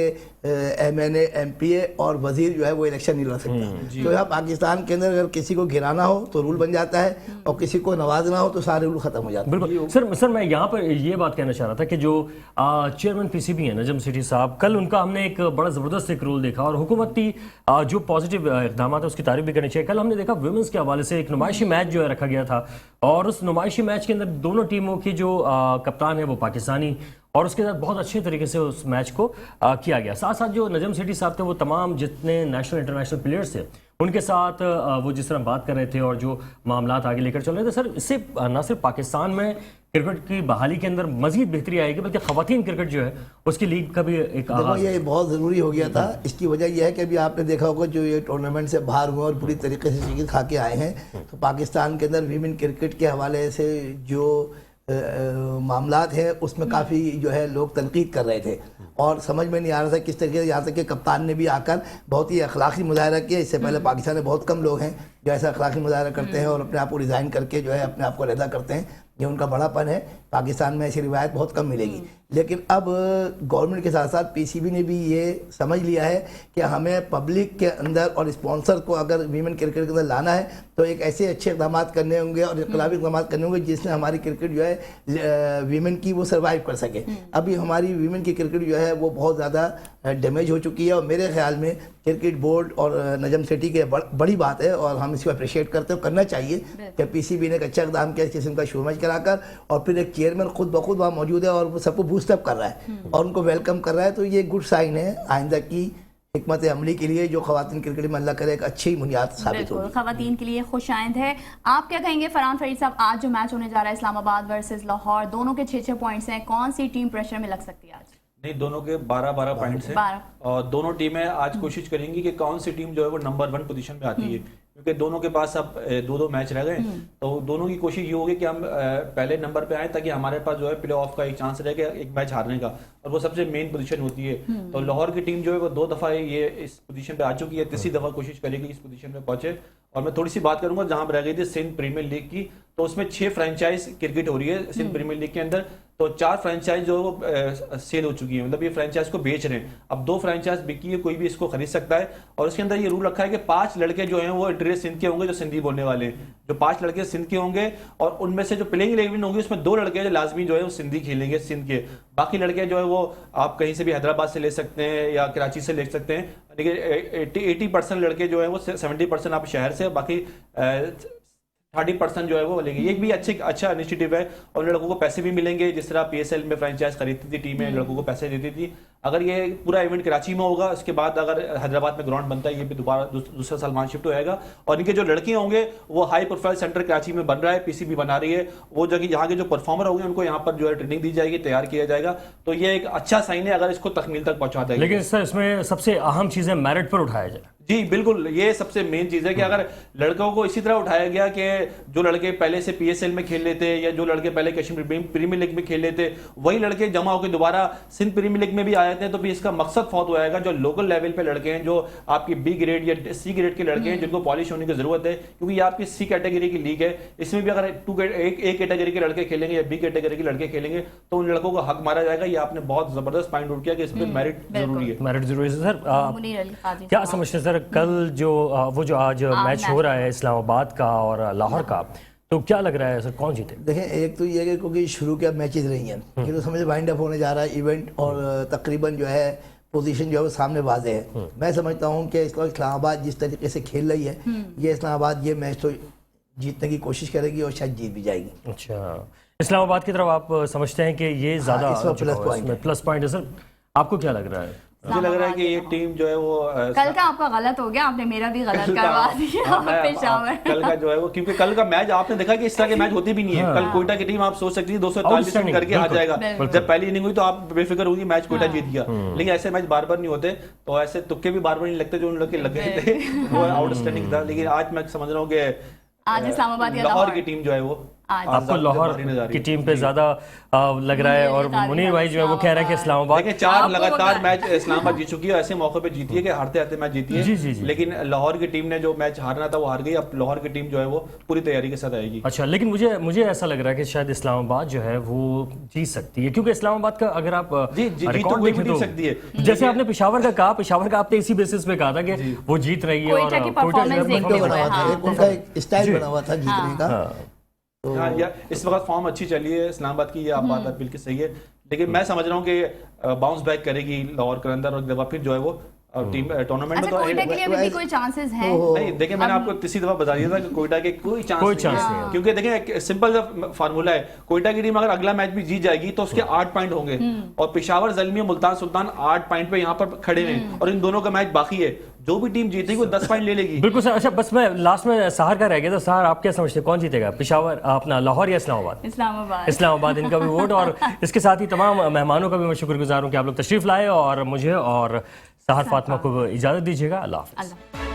एमएनए, एमपीए और वजीर जो है वो इलेक्शन नहीं लड़ सकता। तो यहाँ पाकिस्तान के अंदर अगर किसी को गिराना हो तो रूल बन जाता है और किसी को नवाजना हो तो सारे रूल खत्म हो जाते हैं। बिल्कुल सर मैं यहाँ पर ये बात कहना चाह रहा था कि जो चेयरमैन पीसीबी है नजम सेठी साहब, कल उनका हमने एक बड़ा ज़बरदस्त एक रोल देखा और हुकूमती जो पॉजिटिव इक़दाम है उसकी तारीफ भी करनी चाहिए। कल हमने देखा वुमेंस के हवाले से एक नुमाइशी मैच जो है रखा गया था और उस नुमाइशी मैच के अंदर दोनों टीमों की जो कप्तान है वो पाकिस्तानी, और उसके साथ बहुत अच्छे तरीके से उस मैच को किया गया। साथ साथ जो नजम सेठी साहब थे वो तमाम जितने नेशनल इंटरनेशनल प्लेयर्स थे उनके साथ वो जिस तरह बात कर रहे थे और जो मामलात आगे लेकर चल रहे थे, सर इससे न सिर्फ पाकिस्तान में क्रिकेट की बहाली के अंदर मजीद बेहतरी आएगी, बल्कि खवातीन क्रिकेट जो है उसकी लीग का भी एक देखो आगाज ये बहुत ज़रूरी हो गया था। इसकी वजह यह है कि अभी आपने देखा होगा जो ये टूर्नामेंट से बाहर हुए और पूरी तरीके से शिकस्त खा के आए हैं, तो पाकिस्तान के अंदर वीमेन क्रिकेट के हवाले से जो मामलात हैं उसमें काफ़ी जो है लोग तनकीद कर रहे थे और समझ में नहीं आ रहा था किस तरीके से, यहाँ तक कि कप्तान ने भी आकर बहुत ही अखलाकी मुजाहरा किया। इससे पहले पाकिस्तान में बहुत कम लोग हैं जो ऐसा अखलाकी मुजाहरा करते हैं और अपने आप को रिज़ाइन करके जो है अपने आप को अलहदा करते हैं। ये उनका बड़ापन है। पाकिस्तान में ऐसी रिवायत बहुत कम मिलेगी। लेकिन अब गवर्नमेंट के साथ साथ पीसीबी ने भी ये समझ लिया है कि हमें पब्लिक के अंदर और स्पॉन्सर को अगर वीमेन क्रिकेट के अंदर लाना है तो एक ऐसे अच्छे इक़दाम करने होंगे और इनकलाबी इक़दाम करने होंगे जिससे हमारी क्रिकेट जो है वीमेन की वो सर्वाइव कर सके। अभी हमारी वीमेन की क्रिकेट जो है वो बहुत ज़्यादा डैमेज हो चुकी है और मेरे ख्याल में क्रिकेट बोर्ड और नजम सेठी के बड़ी बात है और हम इसको अप्रिशिएट करते हैं, करना चाहिए कि पीसीबी ने एक अच्छा इक़दाम किया इस किस्म का शो मैच कराकर और फिर एक चेयरमैन खुद ब खुद वहाँ मौजूद है और वो सबको बूस्टअप कर रहा है और उनको वेलकम कर रहा है। तो ये गुड साइन है आइंदा की हिकमत अमली के लिए जो खवातीन क्रिकेट में अल्लाह करे एक अच्छी बुनियाद साबित होगी। खवातीन के लिए खुश आइंद है। आप क्या कहेंगे फरहान फरीद साहब, आज जो मैच होने जा रहा है इस्लामाबाद वर्सेस लाहौर, दोनों के 6-6 पॉइंट्स हैं, कौन सी टीम प्रेशर में लग सकती है आज? नहीं, दोनों के 12-12 पॉइंट्स हैं और दोनों टीमें आज कोशिश करेंगी कि कौन सी टीम जो है वो नंबर 1 पोजीशन पे आती है, क्योंकि दोनों के पास अब 2-2 मैच रह गए। तो दोनों की कोशिश ये होगी कि हम पहले नंबर पे आए ताकि हमारे पास जो है प्ले ऑफ का एक चांस रहे एक मैच हारने का, और वो सबसे मेन पोजीशन होती है। तो लाहौर की टीम जो है वो 2 दफ़ा ये इस पोजीशन पे आ चुकी है, तीसरी दफ़ा कोशिश करेगी इस पोजीशन पे पहुंचे। और मैं थोड़ी सी बात करूंगा जहां पर रह गई थी सिंध प्रीमियर लीग की, तो उसमें 6 फ्रेंचाइज क्रिकेट हो रही है सिंध प्रीमियर लीग के अंदर। तो 4 फ्रेंचाइज जो सेल हो चुकी है, मतलब ये फ्रेंचाइज को बेच रहे हैं। अब 2 फ्रेंचाइज बिकी है, कोई भी इसको खरीद सकता है। और इसके अंदर ये रूल रखा है कि 5 लड़के जो हैं वो इंटीरियर सिंध के होंगे जो सिंधी बोलने वाले हैं, जो 5 लड़के सिंध के होंगे और उनमें से जो प्लेइंग 11 होंगे उसमें 2 लड़के जो लाजमी जो है वो सिंधी खेलेंगे सिंध के। बाकी लड़के जो है वो आप कहीं से भी हैदराबाद से ले सकते हैं या कराची से ले सकते हैं, लेकिन 80% लड़के जो है वो 70% आप शहर से, बाकी 30% जो है वो लेंगे। ये भी अच्छा इनिशिएटिव है और लड़कों को पैसे भी मिलेंगे। जिस तरह पीएसएल में फ्रेंचाइज खरीदती थी टीमें, लड़कों को पैसे देती थी। अगर ये पूरा इवेंट कराची में होगा, उसके बाद अगर हैदराबाद में ग्राउंड बनता है, ये भी दोबारा दूसरा सलमान शिफ्ट हो जाएगा। और इनके जो लड़के होंगे वो हाई प्रोफाइल सेंटर कराची में बन रहा है, पीसीबी बना रही है, वो जगह यहाँ के जो परफॉर्मर होंगे उनको यहाँ पर जो है ट्रेनिंग दी जाएगी, तैयार किया जाएगा। तो ये एक अच्छा साइन है अगर इसको तकमील तक पहुंचा देंगे। लेकिन सर इसमें सबसे अहम चीज़ है मेरिट पर उठाया जाए। जी बिल्कुल, ये सबसे मेन चीज है कि अगर लड़कों को इसी तरह उठाया गया कि जो लड़के पहले से पीएसएल में खेल लेते या जो लड़के पहले कश्मीर प्रीमियर लीग में खेल लेते वही लड़के जमा होकर दोबारा सिंध प्रीमियर लीग में भी आ जाते हैं, तो भी इसका मकसद फौत हो जाएगा। जो लोकल लेवल पे लड़के हैं, जो आपकी बी ग्रेड या सी ग्रेड के लड़के हैं, जिनको पॉलिश होने की जरूरत है, क्योंकि ये आपकी सी कैटेगरी की लीग है। इसमें भी अगर एक कैटेगरी के लड़के खेलेंगे या बी कैटेगरी के लड़के खेलेंगे तो उन लड़कों को हक मारा जाएगा। ये आपने बहुत जबरदस्त पॉइंट आउट किया कि इसमें मेरिट जरूरी है। मेरिट जरूरी है सर। क्या समझते हैं सर, कल जो वो जो आज मैच हो रहा है इस्लामाबाद का और लाहौर का, तो क्या लग रहा है सर कौन जीते? देखें, एक तो ये है कि क्योंकि शुरू के अब मैचेस रही हैं, फिर तो समझे वाइंड अप होने जा रहा है इवेंट और तकरीबन जो है पोजीशन जो है वो सामने वाजे है। मैं समझता हूँ कि इसको इस्लामाबाद जिस तरीके से खेल रही है, ये इस्लामाबाद ये मैच तो जीतने की कोशिश करेगी और शायद जीत भी जाएगी। अच्छा, इस्लामाबाद की तरफ आप समझते हैं कि ये ज्यादा प्लस पॉइंट है सर, आपको क्या लग रहा है? मुझे लग रहा है कि ये टीम जो है वो कल का आपका गलत हो गया, आपने मेरा भी गलत करवा दिया पेशावर। कल का जो है वो, क्योंकि कल का मैच आपने देखा कि इस तरह के मैच होते भी नहीं है। कल कोयटा की टीम आप सोच सकती थी 241 रन करके हार जाएगा। जब पहली इनिंग हुई तो आप बेफिक्र होगी मैच कोयटा जीत गया, लेकिन ऐसे मैच बार बार नहीं होते। तो ऐसे तुक्के भी बार बार नहीं लगते जो उन लोग के लग गए थे, वो आउटस्टैंडिंग था। लेकिन आज मैं समझ रहा हूँ कि आज इस्लामाबाद लाहौर की टीम जो है वो आपको लाहौर की टीम पे ज्यादा लग रहा है, और मुनीर भाई जो है वो कह रहे हैं कि इस्लामाबाद देखिए 4 लगातार मैच इस्लामाबाद जीत चुकी है, ऐसे मौके पे जीती है कि हारते हारते मैच जीती है। लेकिन लाहौर की टीम ने जो मैच हारना था वो हार गई। अब लाहौर की टीम जो है वो पूरी तैयारी के साथ आएगी। अच्छा, लेकिन मुझे ऐसा लग रहा है कि शायद इस्लामाबाद जो है वो जीत सकती है, क्योंकि इस्लामाबाद का अगर आप रिकॉर्ड देखें तो सकती है। जैसे आपने पेशावर का कहा, पेशावर का आपने इसी बेसिस पे कहा था कि वो जीत रही है और उनका एक स्टाइल बना हुआ था जीतने का। तो इस वक्त फॉर्म अच्छी चली है इस्लामाबाद की, ये आप बात बिल्कुल सही है। लेकिन मैं समझ रहा हूँ कि बाउंस बैक करेगी लाहौर कलंदर और फिर जो है वो टीम टूर्नामेंट में अच्छा, तो कोयटा के लिए अभी भी कोई चांसेस हैं? नहीं, देखिए मैंने आपको तीसरी दफा बता दिया था कि कोयटा के कोई चांस नहीं है। क्योंकि देखिए एक सिंपल सा फार्मूला है, कोयटा की टीम अगर अगला मैच भी जीत जाएगी तो उसके 8 पॉइंट होंगे और पेशावर ज़ल्मी मुल्तान सुल्तान 8 पॉइंट पे यहाँ पर खड़े हैं और इन दोनों का मैच बाकी है। जो भी टीम जीतेगी वो 10 पॉइंट ले लेगी। बिल्कुल सर। अच्छा, बस मैं लास्ट में सहर का रह गया, तो सहर आप क्या समझते हैं कौन जीतेगा, पेशावर अपना लाहौर या इस्लामाबाद? इस्लामाबाद इनका भी वोट। और इसके साथ ही तमाम मेहमानों का भी मैं शुक्रगुजार हूँ कि आप लोग तशरीफ लाए और मुझे और सहर फातिमा को इजाज़त दीजिएगा। अल्लाह हाफ़िज़।